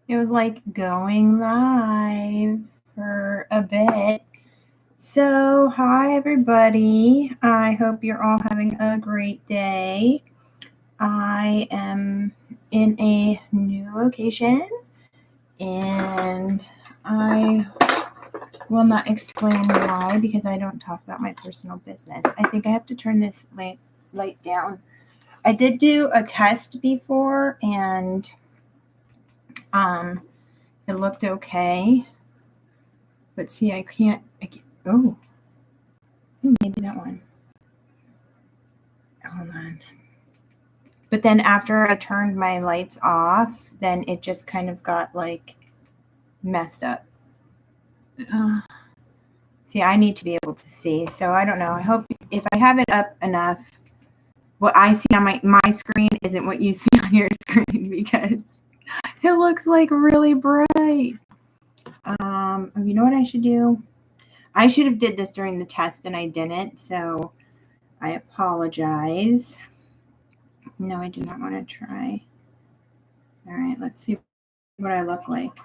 It was like going live for a bit. So, hi everybody. I hope you're all having a great day. I am in a new location and I will not explain why because I don't talk about my personal business. I think I have to turn this light down. I did do a test before and it looked okay. But see, I can't oh, maybe that one. Hold on. But then after I turned my lights off, then it just kind of got like messed up. See, I need to be able to see. So I don't know. I hope if I have it up enough, what I see on my screen isn't what you see on your screen because it looks like really bright. You know what I should do? I should have did this during the test and I didn't, so I apologize. No, I do not want to try. All right, let's see what I look like.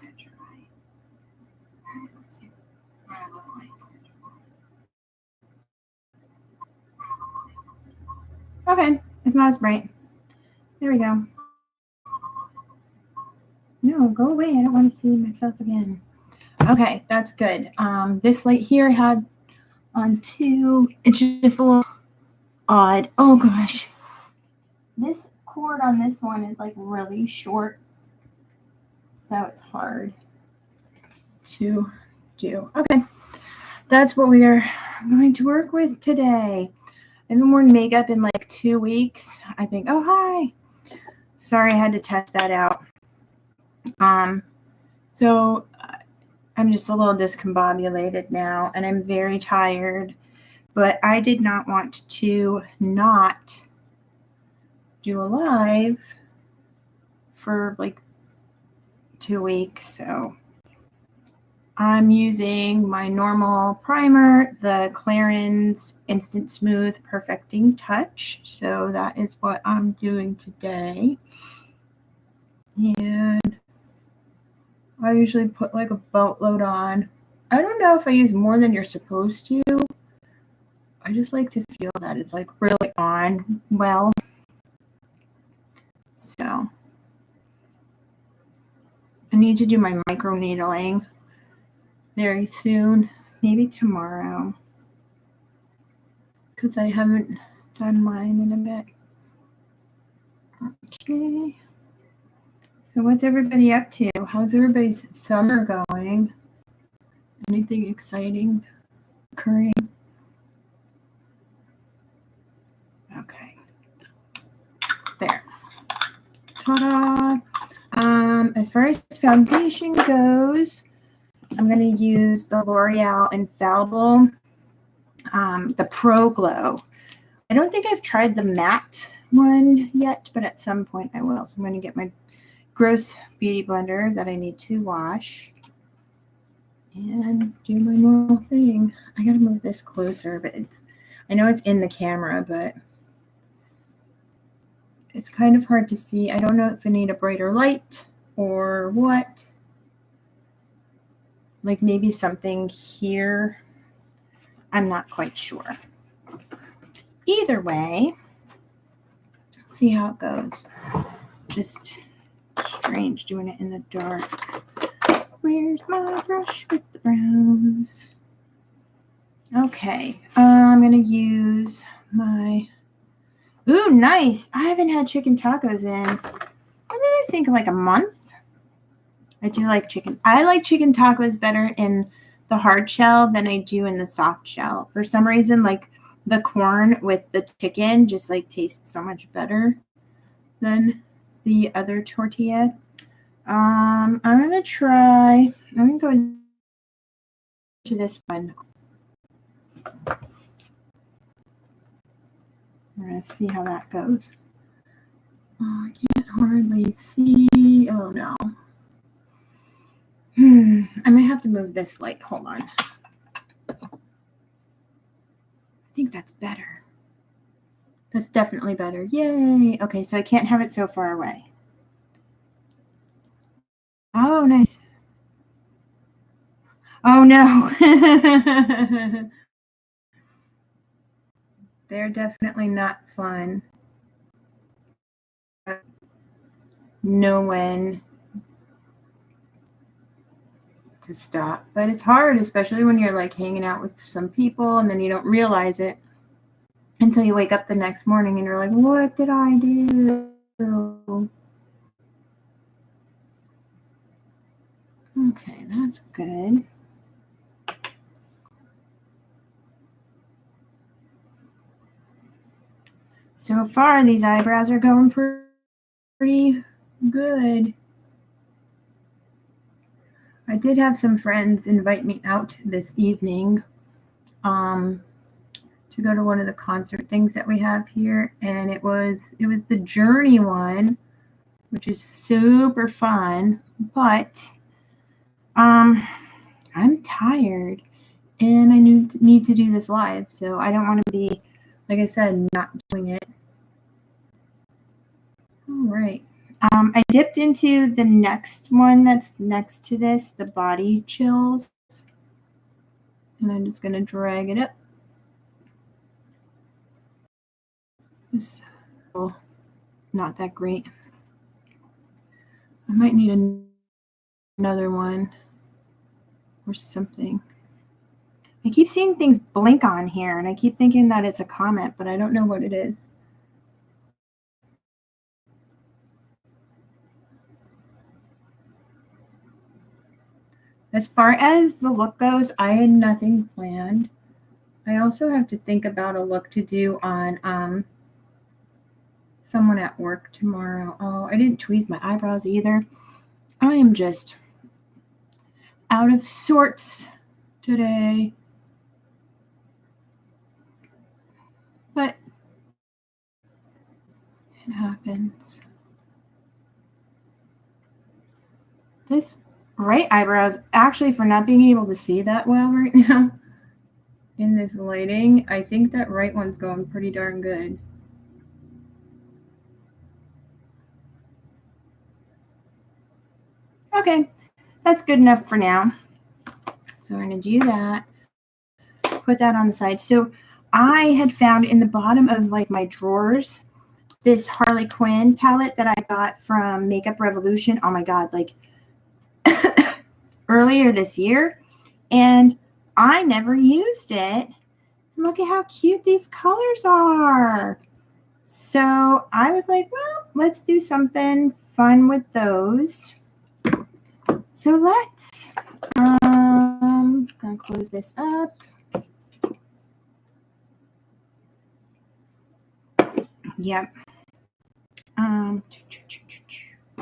Okay, it's not as bright. There we go. No, go away. I don't want to see myself again. Okay, that's good. This light here I had on two. It's just a little odd. Oh gosh. This cord on this one is like really short. So it's hard to do. Okay. That's what we are going to work with today. I haven't worn makeup in like 2 weeks. I think, oh, hi. Sorry, I had to test that out. So I'm just a little discombobulated now and I'm very tired, but I did not want to not do a live for like 2 weeks. So I'm using my normal primer, the Clarins Instant Smooth Perfecting Touch. So that is what I'm doing today. And I usually put like a boatload on. I don't know if I use more than you're supposed to. I just like to feel that it's like really on well. So I need to do my micro needling very soon, maybe tomorrow, because I haven't done mine in a bit. Okay. So what's everybody up to? How's everybody's summer going? Anything exciting occurring? Okay. There. Ta-da! As far as foundation goes, I'm going to use the L'Oreal Infallible, the Pro Glow. I don't think I've tried the matte one yet, but at some point I will. So I'm going to get my gross beauty blender that I need to wash and do my normal thing. I got to move this closer, but I know it's in the camera, but it's kind of hard to see. I don't know if I need a brighter light or what. Like maybe something here. I'm not quite sure. Either way, let's see how it goes. Just strange doing it in the dark. Where's my brush with the browns? Okay, I'm going to use my... Ooh, nice. I haven't had chicken tacos in, I think like a month. I do like chicken. I like chicken tacos better in the hard shell than I do in the soft shell. For some reason, like the corn with the chicken just like tastes so much better than the other tortilla. I'm going to go into this one. We're going to see how that goes. Oh, I can't hardly see. Oh, no. I might have to move this light. Hold on. I think that's better. That's definitely better. Yay. Okay, so I can't have it so far away. Oh, Oh, nice. Oh, no. They're definitely not fun. Know when to stop. But it's hard, especially when you're like hanging out with some people and then you don't realize it until you wake up the next morning and you're like, what did I do? Okay, that's good. So far, these eyebrows are going pretty good. I did have some friends invite me out this evening to go to one of the concert things that we have here, and it was the Journey one, which is super fun, but I'm tired and I need to do this live, so I don't want to be, like I said, not doing it. All right. I dipped into the next one that's next to this, the Body Chills, and I'm just going to drag it up. This is not that great. I might need another one or something. I keep seeing things blink on here, and I keep thinking that it's a comment, but I don't know what it is. As far as the look goes, I had nothing planned. I also have to think about a look to do on someone at work tomorrow. Oh, I didn't tweeze my eyebrows either. I am just out of sorts today. But it happens. This right eyebrows, actually, for not being able to see that well right now in this lighting, I think that right one's going pretty darn good. Okay, that's good enough for now. So we're going to do that. Put that on the side. So I had found in the bottom of like my drawers this Harley Quinn palette that I got from Makeup Revolution. Oh my God, like earlier this year. And I never used it. Look at how cute these colors are. So I was like, well, let's do something fun with those. So let's, gonna close this up. Yep.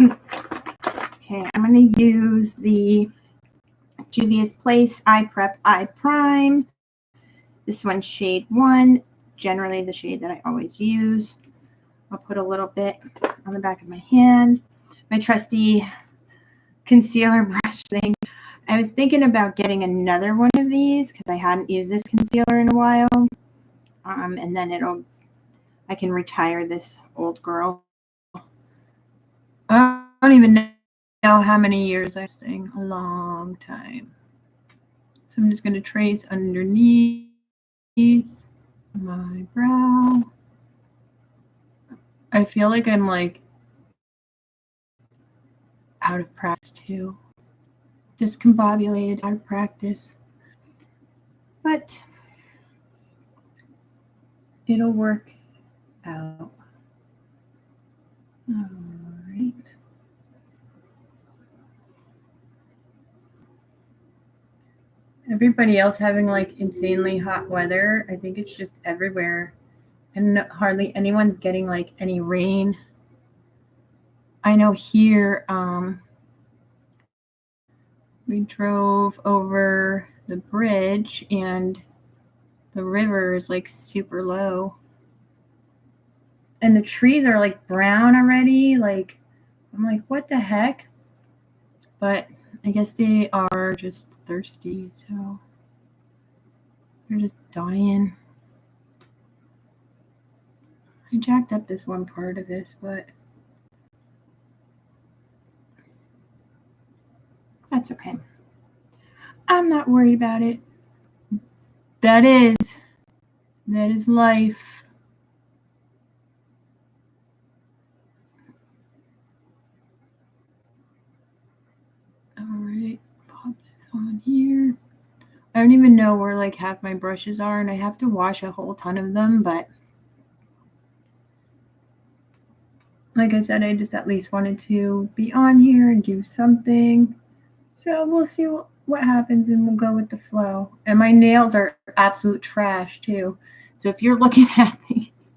Okay, I'm gonna use the Juvias Place Eye Prep Eye Prime. This one's shade 1, generally the shade that I always use. I'll put a little bit on the back of my hand. My trusty concealer brush thing. I was thinking about getting another one of these because I hadn't used this concealer in a while. And then I can retire this old girl. I don't even know how many years I'm staying. A long time. So I'm just going to trace underneath my brow. I feel like I'm like out of practice too. Discombobulated, out of practice. But it'll work out. All right. Everybody else having like insanely hot weather. I think it's just everywhere. And hardly anyone's getting like any rain. I know here, we drove over the bridge and the river is like super low. And the trees are like brown already. Like, I'm like, what the heck? But I guess they are just thirsty, so they're just dying. I jacked up this one part of this, but That's okay. I'm not worried about it. That is life. All right, pop this on here. I don't even know where like half my brushes are, and I have to wash a whole ton of them, but like I said, I just at least wanted to be on here and do something. So we'll see what happens, and we'll go with the flow. And my nails are absolute trash too. So if you're looking at these,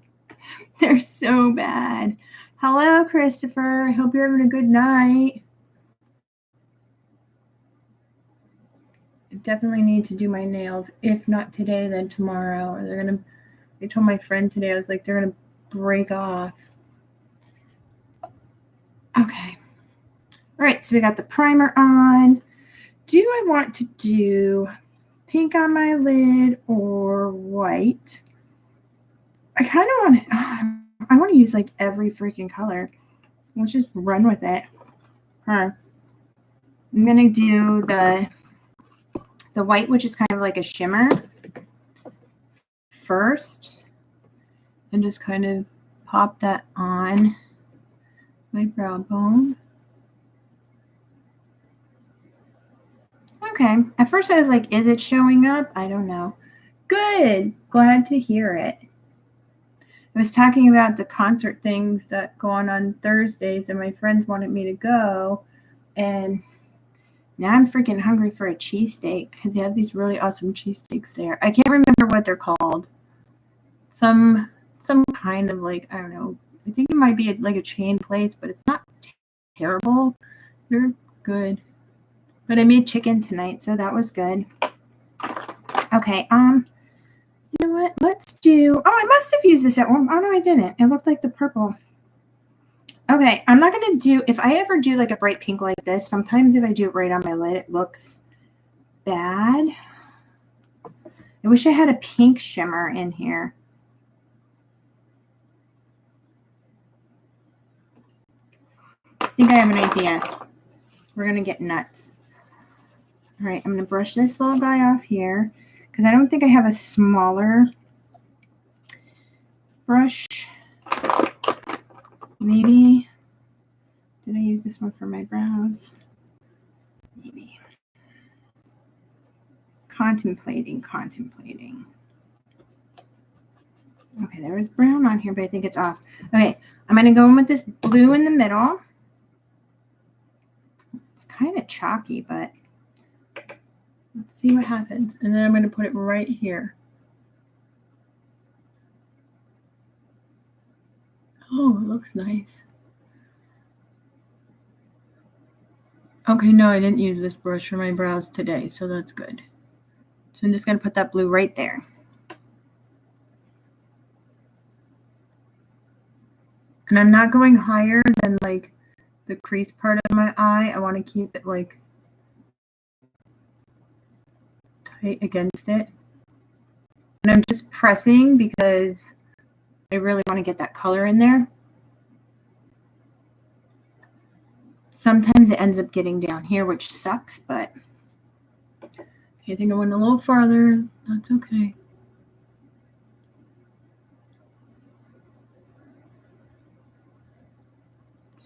they're so bad. Hello, Christopher. I hope you're having a good night. I definitely need to do my nails. If not today, then tomorrow. Or they're gonna. I told my friend today, I was like, they're gonna break off. Okay. All right, so we got the primer on. Do I want to do pink on my lid or white? I kind of want to, I want to use like every freaking color. Let's just run with it. I'm going to do the white, which is kind of like a shimmer first, and just kind of pop that on my brow bone. Okay. At first I was like, is it showing up? I don't know. Good. Glad to hear it. I was talking about the concert things that go on Thursdays, and my friends wanted me to go. And now I'm freaking hungry for a cheesesteak because they have these really awesome cheesesteaks there. I can't remember what they're called. Some kind of like, I don't know. I think it might be like a chain place, but it's not terrible. They're good. But I made chicken tonight, so that was good. Okay, you know what? Let's do, I must have used this at one. Oh no, I didn't. It looked like the purple. Okay, I'm not gonna do, if I ever do like a bright pink like this, sometimes if I do it right on my lid, it looks bad. I wish I had a pink shimmer in here. I think I have an idea. We're gonna get nuts. All right, I'm gonna brush this little guy off here because I don't think I have a smaller brush. Maybe, did I use this one for my brows? Maybe. Contemplating. Okay, there was brown on here, but I think it's off. Okay, I'm going to go in with this blue in the middle. It's kind of chalky, but let's see what happens. And then I'm going to put it right here. Oh, it looks nice. Okay, no, I didn't use this brush for my brows today, so that's good. So I'm just going to put that blue right there. And I'm not going higher than like the crease part of my eye. I want to keep it like tight against it. And I'm just pressing because I really want to get that color in there. Sometimes it ends up getting down here, which sucks, but okay, I think I went a little farther. That's okay.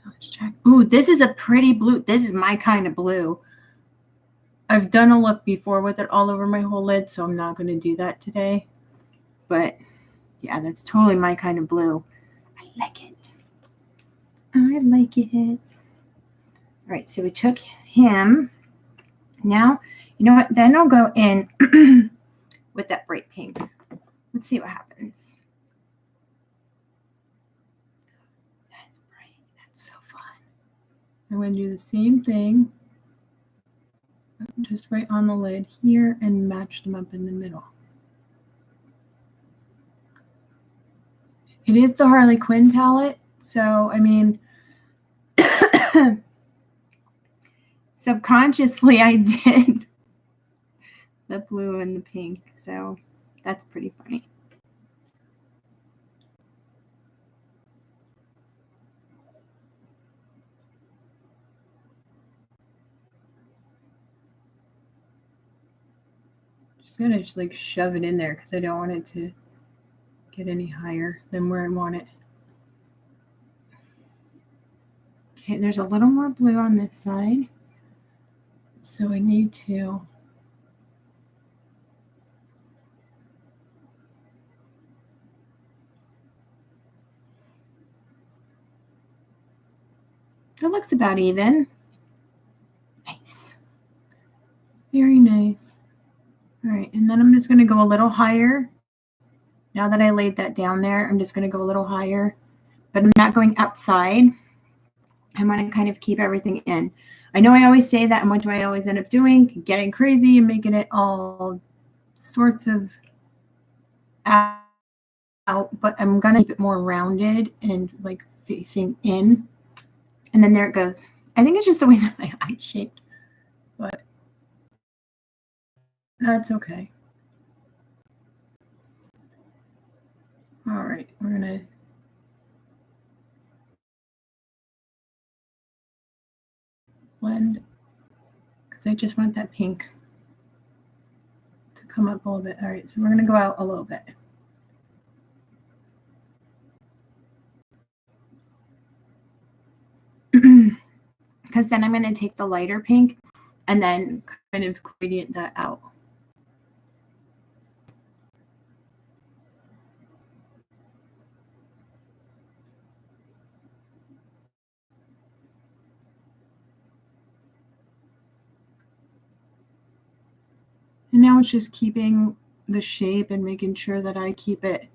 Let's check. Ooh, this is a pretty blue. This is my kind of blue. I've done a look before with it all over my whole lid, so I'm not going to do that today. But yeah, that's totally my kind of blue. I like it. I like it. All right, so we took him. Now, you know what? Then I'll go in with that bright pink. Let's see what happens. That's bright. That's so fun. I'm going to do the same thing, just right on the lid here, and match them up in the middle. It is the Harley Quinn palette, so I mean, subconsciously I did the blue and the pink, so that's pretty funny. Just gonna like shove it in there because I don't want it to get any higher than where I want it. Okay, there's a little more blue on this side. So I need to that looks about even. Nice. Very nice. All right, and then I'm just going to go a little higher. Now that I laid that down there, I'm just going to go a little higher, but I'm not going outside. I want to kind of keep everything in. I know I always say that, and what do I always end up doing? Getting crazy and making it all sorts of out, but I'm going to keep it more rounded and like facing in. And then there it goes. I think it's just the way that my eye's shaped, but that's okay. All right, we're going to blend because I just want that pink to come up a little bit. All right, so we're going to go out a little bit. Because then I'm going to take the lighter pink and then kind of gradient that out. And now it's just keeping the shape and making sure that I keep it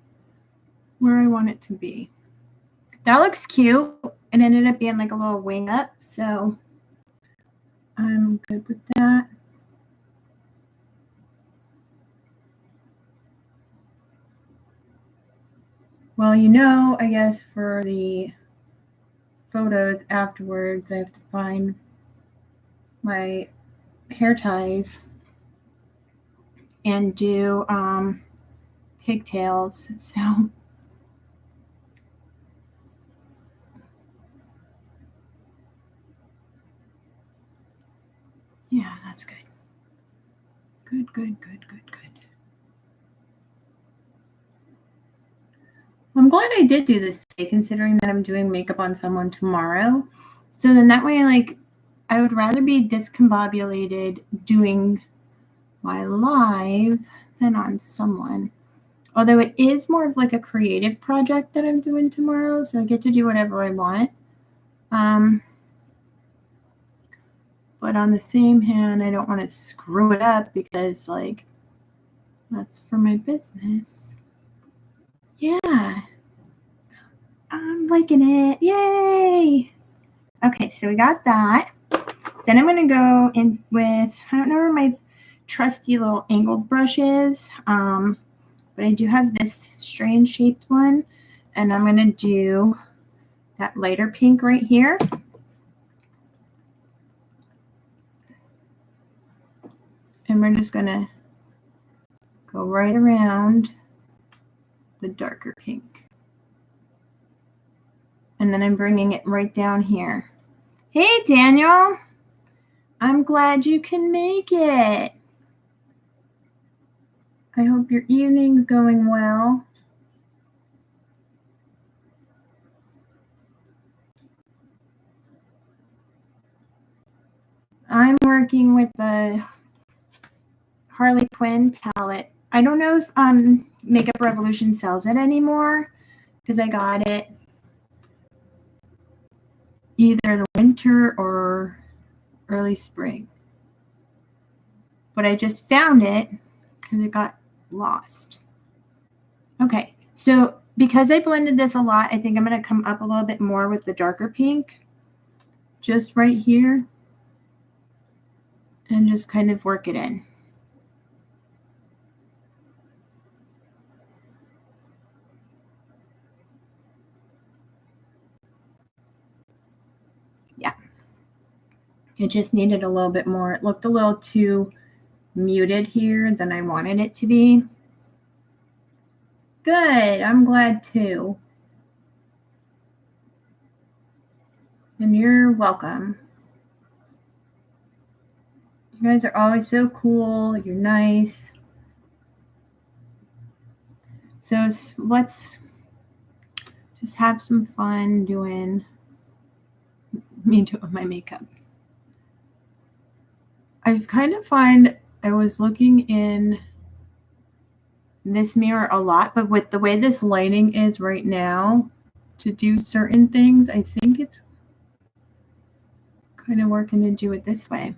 where I want it to be. That looks cute. It ended up being like a little wing up, so I'm good with that. Well, you know, I guess for the photos afterwards, I have to find my hair ties and do pigtails. So yeah, that's good. Good, good, good, good, good. I'm glad I did do this today, considering that I'm doing makeup on someone tomorrow. So then that way, like, I would rather be discombobulated doing my live than on someone. Although it is more of like a creative project that I'm doing tomorrow, so I get to do whatever I want. But on the same hand, I don't want to screw it up because, like, that's for my business. Yeah. I'm liking it. Yay! Okay, so we got that. Then I'm going to go in with, I don't know where my trusty little angled brush is, but I do have this strange shaped one, and I'm going to do that lighter pink right here. And we're just going to go right around the darker pink. And then I'm bringing it right down here. Hey, Daniel. I'm glad you can make it. I hope your evening's going well. I'm working with the Harley Quinn palette. I don't know if Makeup Revolution sells it anymore because I got it either the winter or early spring. But I just found it because it got lost. Okay, so because I blended this a lot, I think I'm going to come up a little bit more with the darker pink. Just right here. And just kind of work it in. Yeah. It just needed a little bit more. It looked a little too muted here than I wanted it to be. Good. I'm glad too. And you're welcome. You guys are always so cool. You're nice. So let's just have some fun doing my makeup. I kind of find I was looking in this mirror a lot, but with the way this lighting is right now to do certain things, I think it's kind of working to do it this way,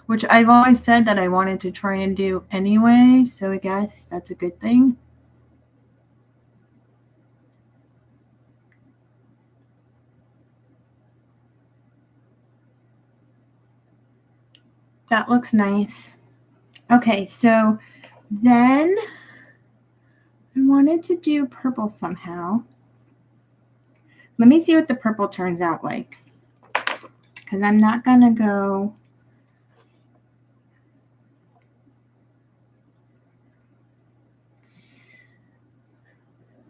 which I've always said that I wanted to try and do anyway, so I guess that's a good thing. That looks nice. Okay, so then I wanted to do purple somehow. Let me see what the purple turns out like, because I'm not going to go.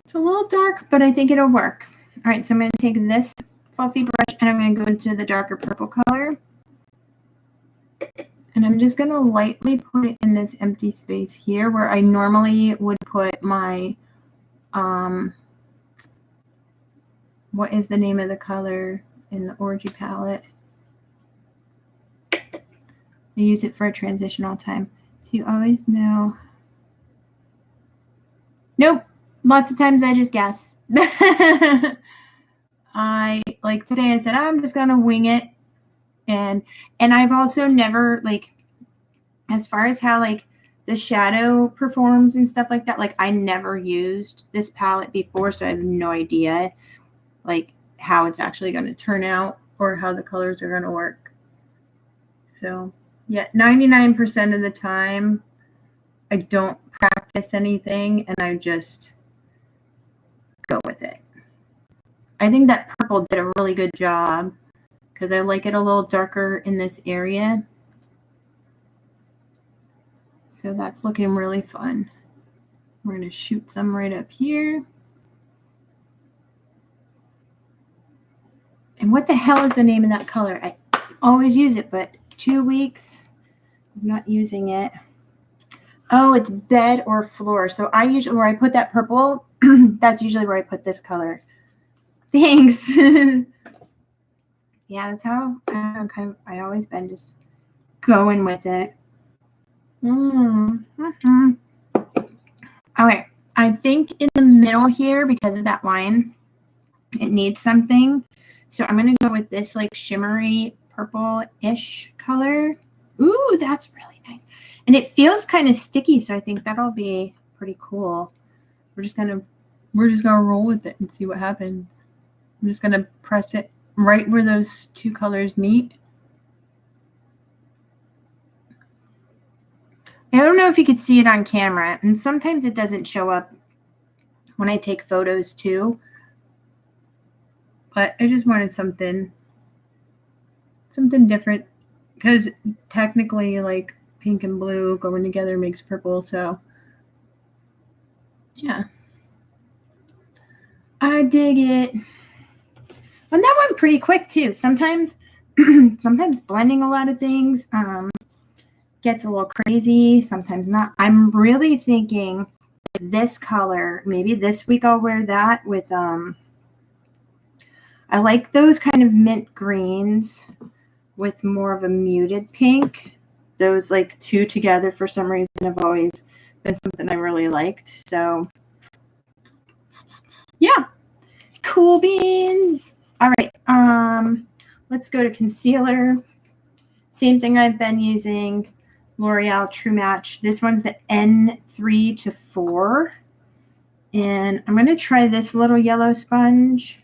It's a little dark, but I think it'll work. All right, so I'm going to take this fluffy brush and I'm going to go into the darker purple color. And I'm just going to lightly put it in this empty space here where I normally would put my, what is the name of the color in the Orgy palette? I use it for a transition all the time. So you always know. Nope. Lots of times I just guess. Like today I said, I'm just going to wing it. And I've also never, like, as far as how like the shadow performs and stuff like that, like I never used this palette before, so I have no idea like how it's actually going to turn out or how the colors are going to work. So yeah, 99% of the time I don't practice anything and I just go with it. I think that purple did a really good job because I like it a little darker in this area. So that's looking really fun. We're going to shoot some right up here. And what the hell is the name of that color? I always use it, but 2 weeks, I'm not using it. Oh, it's bed or floor. So I usually, where I put that purple, that's usually where I put this color. Thanks. Yeah, that's how I always been just going with it. Okay, I think in the middle here, because of that line, it needs something. So I'm going to go with this like shimmery purple-ish color. Ooh, that's really nice. And it feels kind of sticky, so I think that'll be pretty cool. We're just gonna roll with it and see what happens. I'm just gonna press it right where those two colors meet. I don't know if you could see it on camera, and sometimes it doesn't show up when I take photos too. But I just wanted something different, because technically like pink and blue going together makes purple, so yeah. I dig it. And that went pretty quick too. Sometimes blending a lot of things gets a little crazy, sometimes not. I'm really thinking this color, maybe this week I'll wear that with I like those kind of mint greens with more of a muted pink. Those like two together for some reason have always been something I really liked. So yeah, cool beans. All right, let's go to concealer. Same thing I've been using, L'Oreal True Match. This one's the N3 to 4. And I'm going to try this little yellow sponge.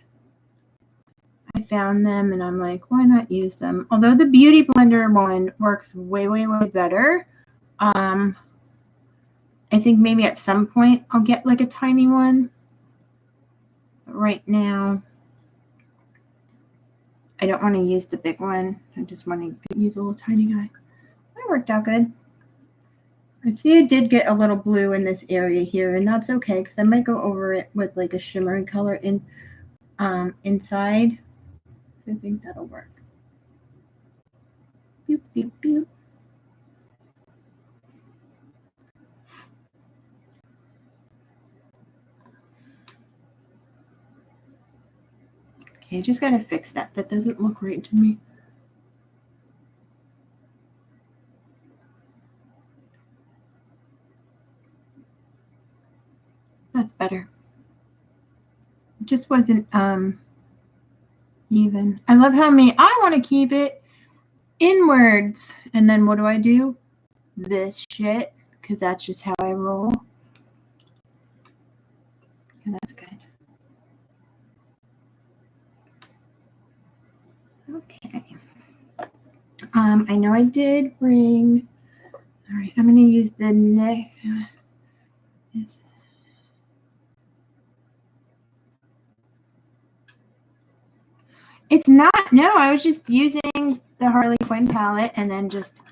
I found them and I'm like, why not use them? Although the Beauty Blender one works way, way, way better. I think maybe at some point I'll get like a tiny one. But right now, I don't want to use the big one. I just want to use a little tiny guy. That worked out good. I see I did get a little blue in this area here, and that's okay because I might go over it with like a shimmery color in inside. So I think that'll work. Boop, boop, boop. Okay, just gotta fix that. That doesn't look right to me. That's better. It just wasn't even. I love how I want to keep it inwards. And then what do? This shit. Because that's just how I roll. Yeah, that's good. Okay. I know I did bring. All right, I'm going to use the neck. It's not. No, I was just using the Harley Quinn palette and then just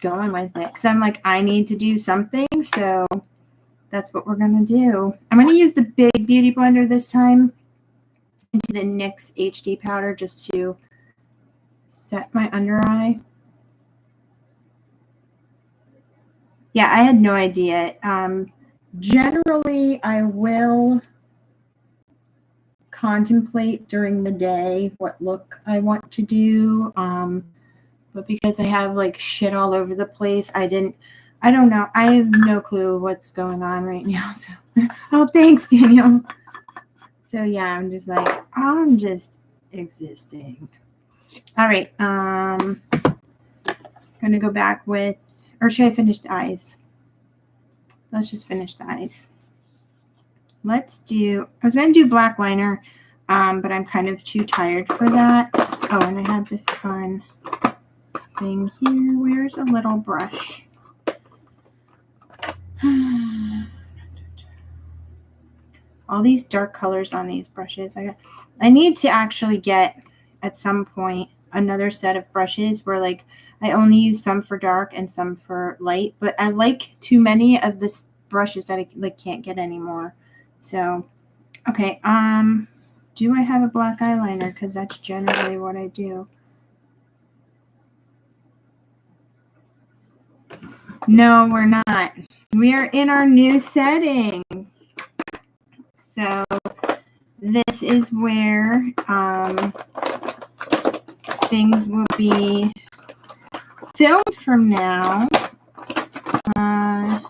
going with it. Because I'm like, I need to do something. So that's what we're going to do. I'm going to use the big beauty blender this time into the NYX HD powder just to set my under eye. Yeah, I had no idea. Generally, I will contemplate during the day what look I want to do. But because I have like shit all over the place, I don't know. I have no clue what's going on right now. So, oh, thanks, Daniel. So yeah, I'm just like, I'm just existing. All right. Gonna go back with, or should I finish the eyes? Let's just finish the eyes. Let's do, I was going to do black liner, but I'm kind of too tired for that. Oh, and I have this fun thing here. Where's a little brush? All these dark colors on these brushes. I need to actually get, at some point, another set of brushes where, like, I only use some for dark and some for light. But I like too many of the brushes that I like can't get anymore. So, okay, do I have a black eyeliner? Because that's generally what I do. No, we're not. We are in our new setting. So, this is where things will be filmed from now. I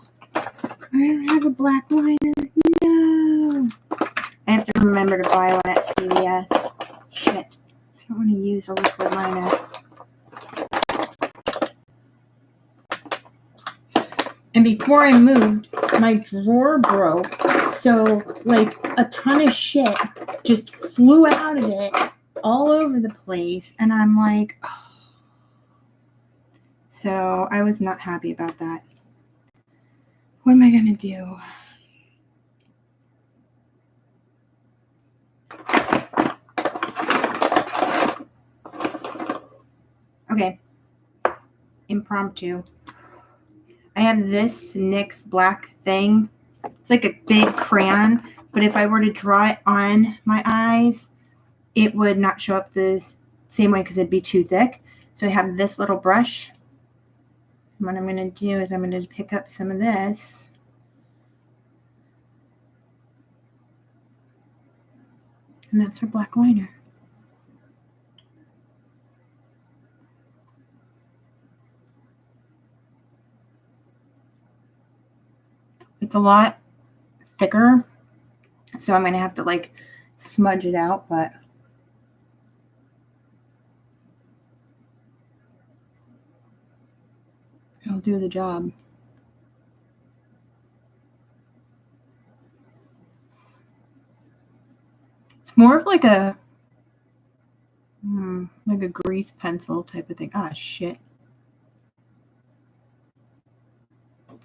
don't have a black liner. No. I have to remember to buy one at CVS. Shit. I don't want to use a liquid liner. And before I moved, my drawer broke. So, like, a ton of shit just flew out of it all over the place. And I'm like, oh. So, I was not happy about that. What am I going to do? Okay. Impromptu. I have this NYX black thing. It's like a big crayon, but if I were to draw it on my eyes, it would not show up the same way because it'd be too thick. So I have this little brush. And what I'm going to do is I'm going to pick up some of this. And that's our black liner. It's a lot thicker, so I'm going to have to like smudge it out, but it'll do the job. It's more of like a grease pencil type of thing. Ah, shit.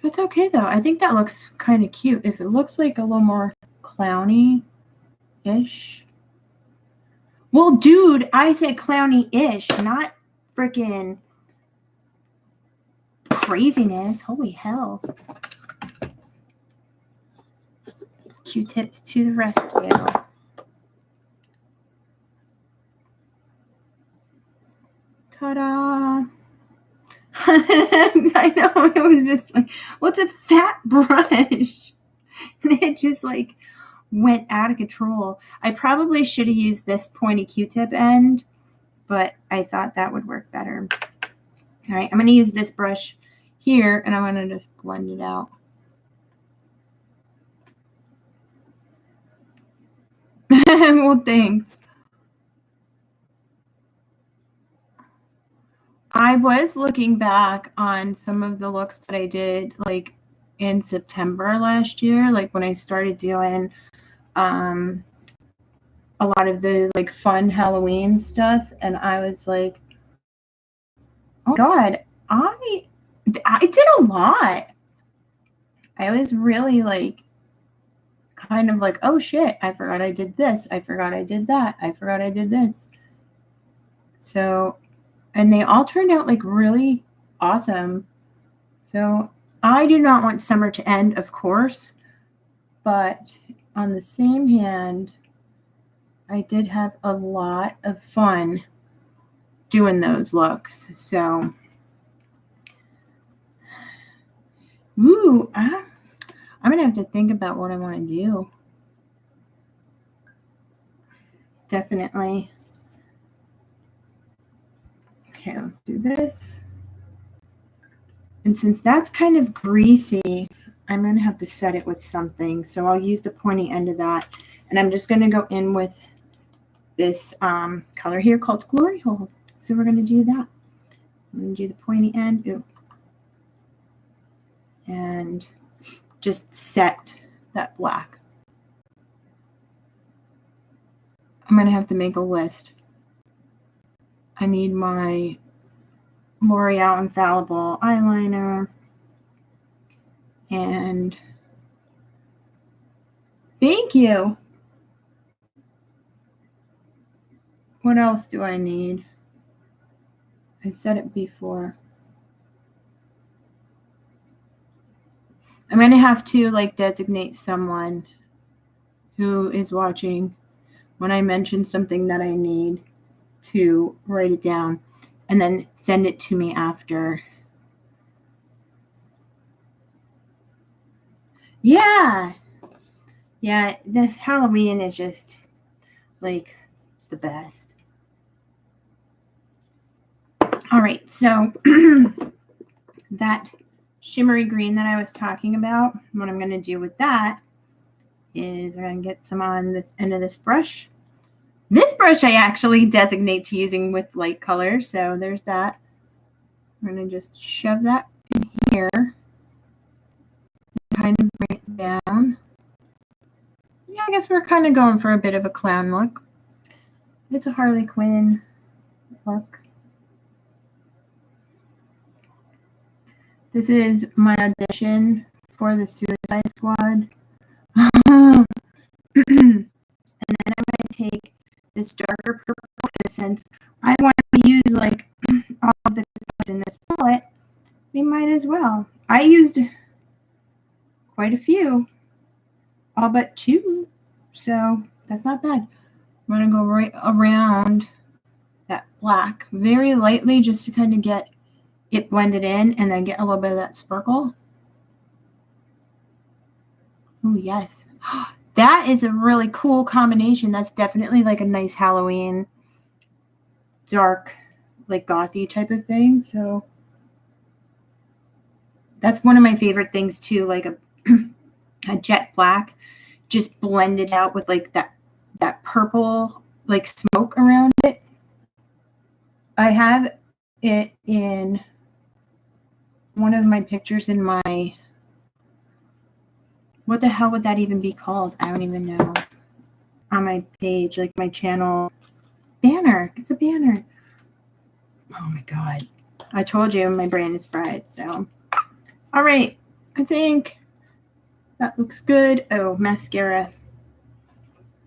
That's okay though. I think that looks kind of cute. If it looks like a little more clowny-ish. Well, dude, I said clowny-ish, not freaking craziness. Holy hell. Q-tips to the rescue. Ta-da. I know, it was just like, well, it's a fat brush. And it just like went out of control. I probably should have used this pointy Q-tip end, but I thought that would work better. All right, I'm going to use this brush here, and I'm going to just blend it out. Well, thanks. I was looking back on some of the looks that I did like in September last year, like when I started doing a lot of the like fun Halloween stuff, and I was like, oh God, I did a lot. I was really like kind of like, oh shit, I forgot I did this. I forgot I did that. I forgot I did this. So, and they all turned out like really awesome. So I do not want summer to end, of course, but on the same hand, I did have a lot of fun doing those looks. So, ooh, I'm going to have to think about what I want to do. Definitely. Okay, let's do this. And since that's kind of greasy, I'm going to have to set it with something. So I'll use the pointy end of that. And I'm just going to go in with this color here called Glory Hole. So we're going to do that. I'm going to do the pointy end. Ooh. And just set that black. I'm going to have to make a list. I need my L'Oreal Infallible eyeliner. And thank you. What else do I need? I said it before. I'm going to have to like designate someone who is watching when I mention something that I need to write it down and then send it to me after. Yeah. Yeah, this Halloween is just like the best. All right, so that shimmery green that I was talking about, what I'm going to do with that is I'm going to get some on this end of this brush. This brush I actually designate to using with light color, so there's that. I'm going to just shove that in here, kind of bring it down. Yeah, I guess we're kind of going for a bit of a clown look. It's a Harley Quinn look. This is my audition for the Suicide Squad. And then I'm going to take this darker purple, because since I want to use like all of the colors in this palette, we might as well. I used quite a few, all but 2, so that's not bad. I'm going to go right around that black very lightly just to kind of get it blended in and then get a little bit of that sparkle. Oh, yes. That is a really cool combination. That's definitely like a nice Halloween dark, like gothy type of thing. So that's one of my favorite things too, like a jet black just blended out with like that purple like smoke around it. I have it in one of my pictures in my, what the hell would that even be called? I don't even know. On my page, like my channel banner. It's a banner. Oh my God. I told you my brain is fried. So, all right. I think that looks good. Oh, mascara.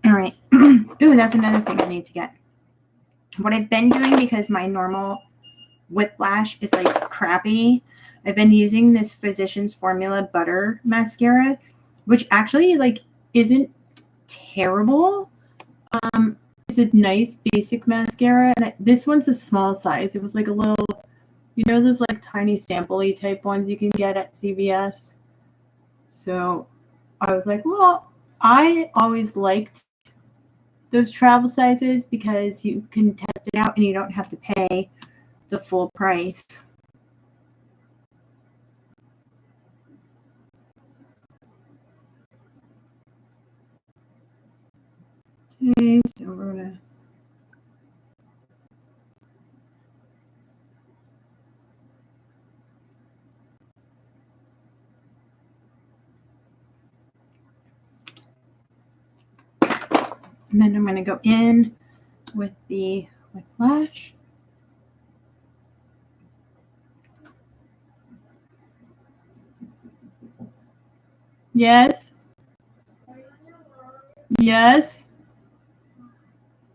All right. Ooh, that's another thing I need to get. What I've been doing, because my normal Whiplash is like crappy, I've been using this Physicians Formula Butter mascara, which actually like isn't terrible. It's a nice basic mascara, and this one's a small size. It was like a little, you know, those like tiny sample-y type ones you can get at CVS. So I was like, well, I always liked those travel sizes because you can test it out and you don't have to pay the full price. Okay, so we're gonna and then I'm going to go in with the Whiplash. Yes. Yes.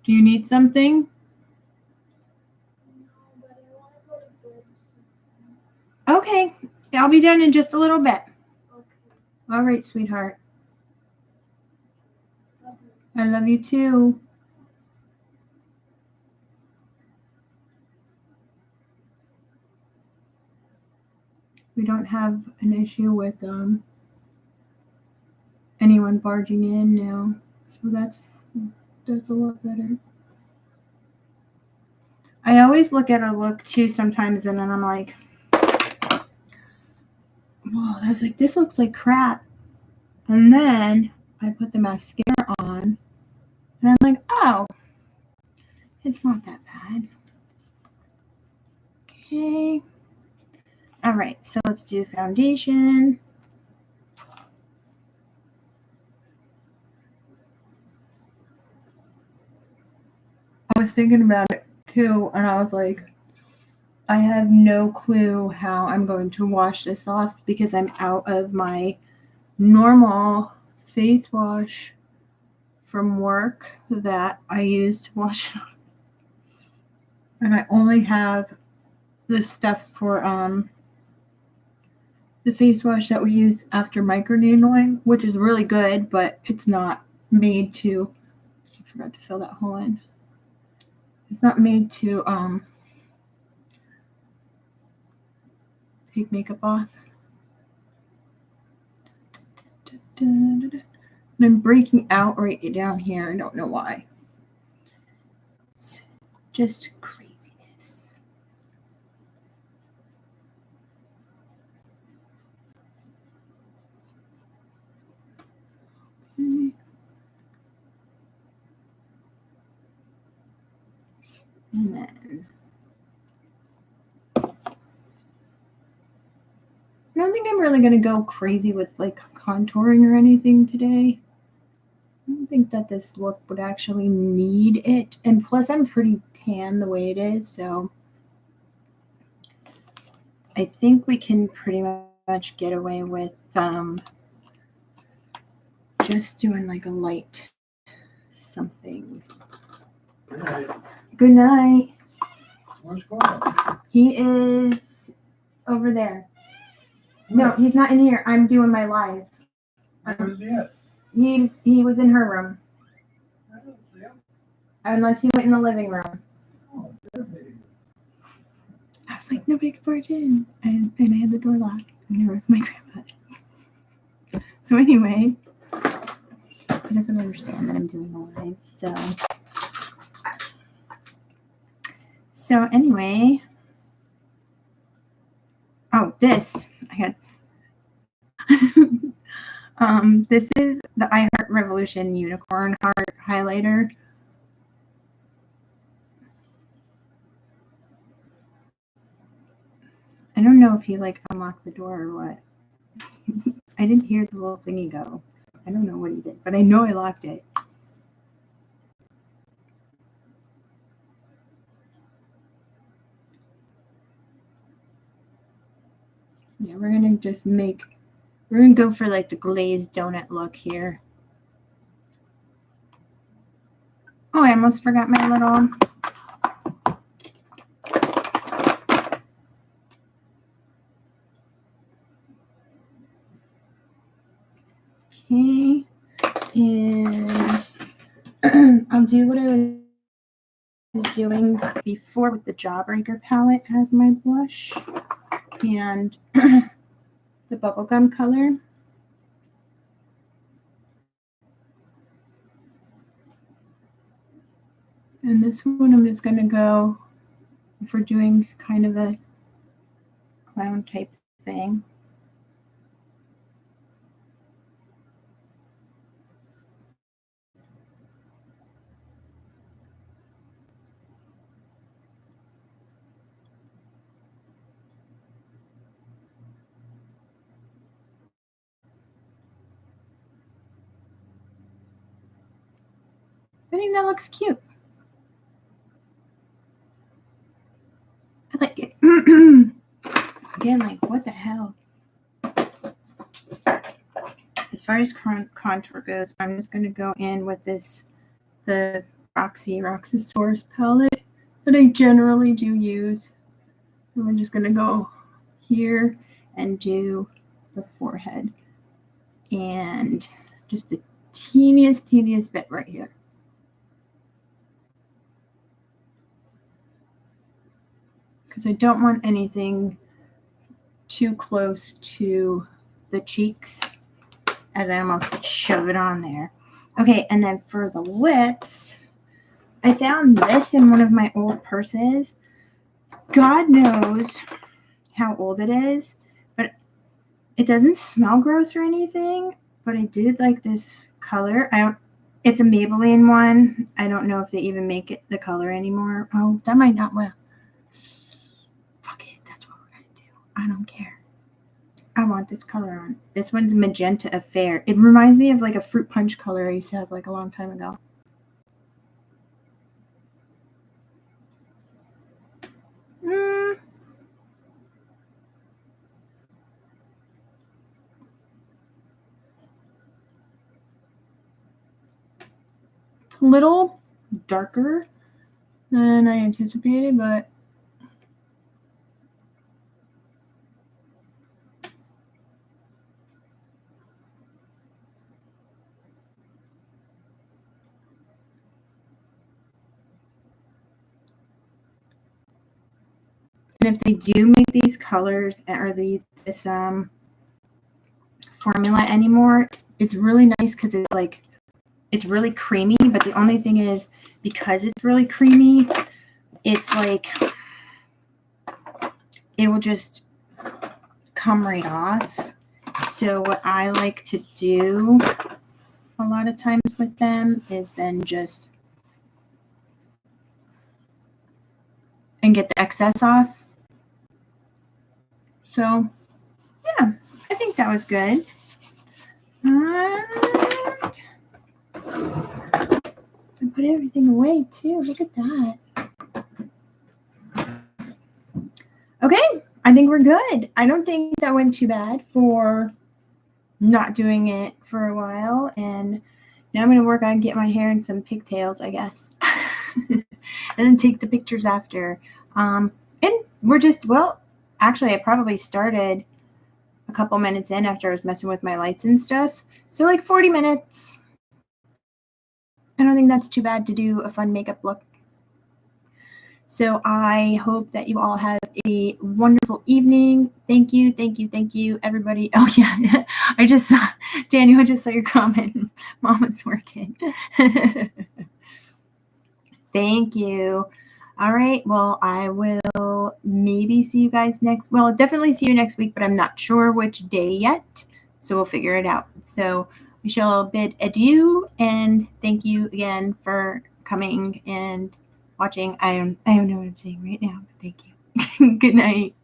Do you need something? Okay. I'll be done in just a little bit. All right, sweetheart. I love you too. We don't have an issue with anyone barging in now, so that's a lot better. I always look at a look too sometimes, and then I'm like, whoa, I was like, this looks like crap. And then I put the mascara on, and I'm like, oh, it's not that bad. Okay. All right, so let's do foundation. I was thinking about it too, and I was like, I have no clue how I'm going to wash this off because I'm out of my normal face wash from work that I use to wash it off. And I only have the stuff for the face wash that we use after microneedling, which is really good, but it's not made to, I forgot to fill that hole in. It's not made to take makeup off. And I'm breaking out right down here. I don't know why. It's just craziness. Okay. And then I don't think I'm really going to go crazy with like contouring or anything today. I don't think that this look would actually need it. And plus I'm pretty tan the way it is, so I think we can pretty much get away with just doing like a light something. Good night. Good night. Where's Bob? He is over there. No, he's not in here. I'm doing my live. Where's he at? He was in her room. I don't see him. Unless he went in the living room. Oh, there maybe. I was like, nobody could barge in. And I had the door locked. And there was my grandpa. So anyway, he doesn't understand that I'm doing a live. So anyway. Oh, this. I had this is the I Heart Revolution Unicorn Heart Highlighter. I don't know if he like unlocked the door or what. I didn't hear the little thingy go. I don't know what he did, but I know I locked it. Yeah, we're gonna go for like the glazed donut look here. Oh, I almost forgot my little okay, and I'll do what I was doing before with the Jawbreaker palette as my blush and the bubblegum color. And this one I'm just going to go, if we're doing kind of a clown type thing. I think that looks cute. I like it. Again, like, what the hell? As far as contour goes, I'm just going to go in with this, the Roxxsaurus palette that I generally do use. And we're just going to go here and do the forehead. And just the teeniest bit right here. Because I don't want anything too close to the cheeks, as I almost shove it on there. Okay, and then for the lips, I found this in one of my old purses. God knows how old it is, but it doesn't smell gross or anything, but I did like this color. It's a Maybelline one. I don't know if they even make it the color anymore. Oh, that might not well. Fuck it, that's what we're gonna do. I don't care. I want this color on. This one's Magenta Affair. It reminds me of like a fruit punch color I used to have like a long time ago. It's a little darker than I anticipated, but and if they do make these colors or this formula anymore, it's really nice because it's like, it's really creamy, but the only thing is, because it's really creamy, it's like, it will just come right off. So what I like to do a lot of times with them is then just, and get the excess off. So yeah, I think that was good. I put everything away too. Look at that. Okay, I think we're good. I don't think that went too bad for not doing it for a while. And now I'm going to work on getting my hair in some pigtails, I guess. And then take the pictures after. And we're just, well, actually, I probably started a couple minutes in after I was messing with my lights and stuff. So like 40 minutes. I don't think that's too bad to do a fun makeup look. So I hope that you all have a wonderful evening. Thank you, everybody. Oh yeah, I just saw, Daniel, I just saw your comment. Mama's working. Thank you. All right, well, I will maybe see you guys I'll definitely see you next week, but I'm not sure which day yet. So we'll figure it out. So we shall bid adieu, and thank you again for coming and watching. I don't know what I'm saying right now, but thank you. Good night.